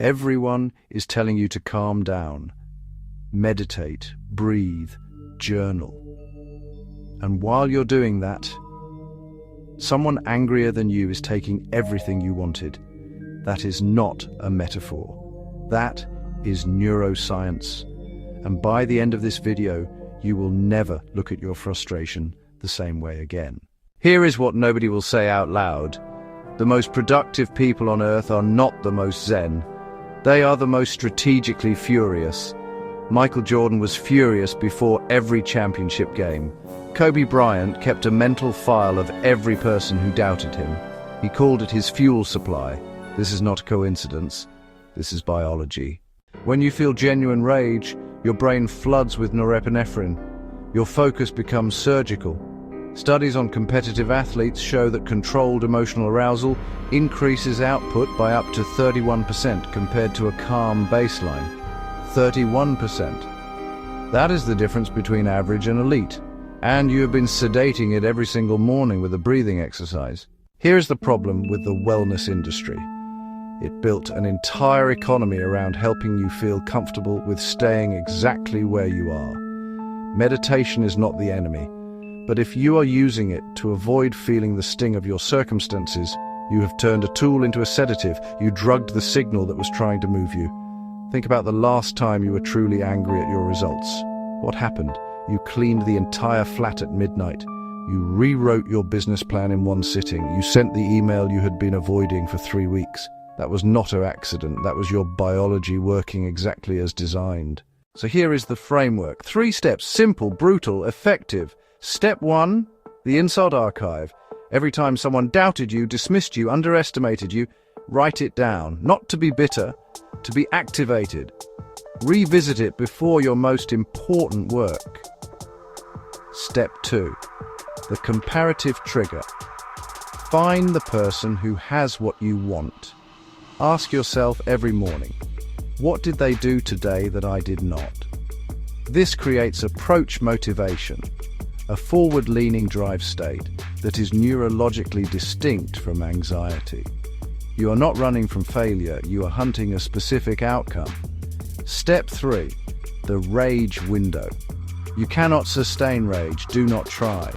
Everyone is telling you to calm down, meditate, breathe, journal. And while you're doing that, someone angrier than you is taking everything you wanted. That is not a metaphor. That is neuroscience. And by the end of this video, you will never look at your frustration the same way again. Here is what nobody will say out loud. The most productive people on earth are not the most zen. They are the most strategically furious. Michael Jordan was furious before every championship game. Kobe Bryant kept a mental file of every person who doubted him. He called it his fuel supply. This is not a coincidence. This is biology. When you feel genuine rage, your brain floods with norepinephrine. Your focus becomes surgical. Studies on competitive athletes show that controlled emotional arousal increases output by up to 31% compared to a calm baseline. 31%. That is the difference between average and elite. And you have been sedating it every single morning with a breathing exercise. Here's the problem with the wellness industry. It built an entire economy around helping you feel comfortable with staying exactly where you are. Meditation is not the enemy. But if you are using it to avoid feeling the sting of your circumstances, you have turned a tool into a sedative. You drugged the signal that was trying to move you. Think about the last time you were truly angry at your results. What happened? You cleaned the entire flat at midnight. You rewrote your business plan in one sitting. You sent the email you had been avoiding for 3 weeks. That was not an accident. That was your biology working exactly as designed. So here is the framework. 3 steps, simple, brutal, effective. Step 1, the insult archive. Every time someone doubted you, dismissed you, underestimated you, write it down. Not to be bitter, to be activated. Revisit it before your most important work. Step 2, the comparative trigger. Find the person who has what you want. Ask yourself every morning, what did they do today that I did not? This creates approach motivation. A forward-leaning drive state that is neurologically distinct from anxiety. You are not running from failure, you are hunting a specific outcome. Step 3, the rage window. You cannot sustain rage, do not try.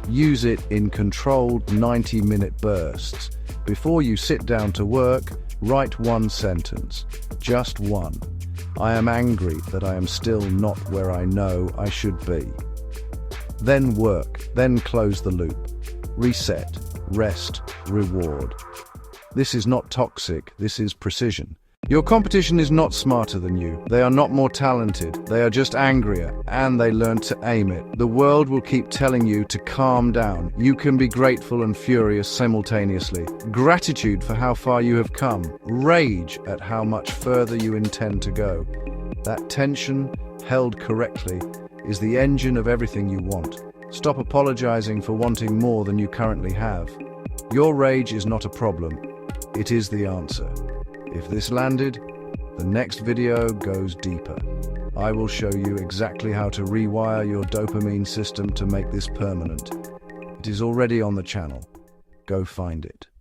Use it in controlled 90-minute bursts. Before you sit down to work, write 1 sentence, just one. I am angry that I am still not where I know I should be. Then work, then close the loop. Reset, rest, reward. This is not toxic, this is precision. Your competition is not smarter than you. They are not more talented. They are just angrier, and they learned to aim it. The world will keep telling you to calm down. You can be grateful and furious simultaneously. Gratitude for how far you have come. Rage at how much further you intend to go. That tension, held correctly, is the engine of everything you want. Stop apologizing for wanting more than you currently have. Your rage is not a problem. It is the answer. If this landed, the next video goes deeper. I will show you exactly how to rewire your dopamine system to make this permanent. It is already on the channel. Go find it.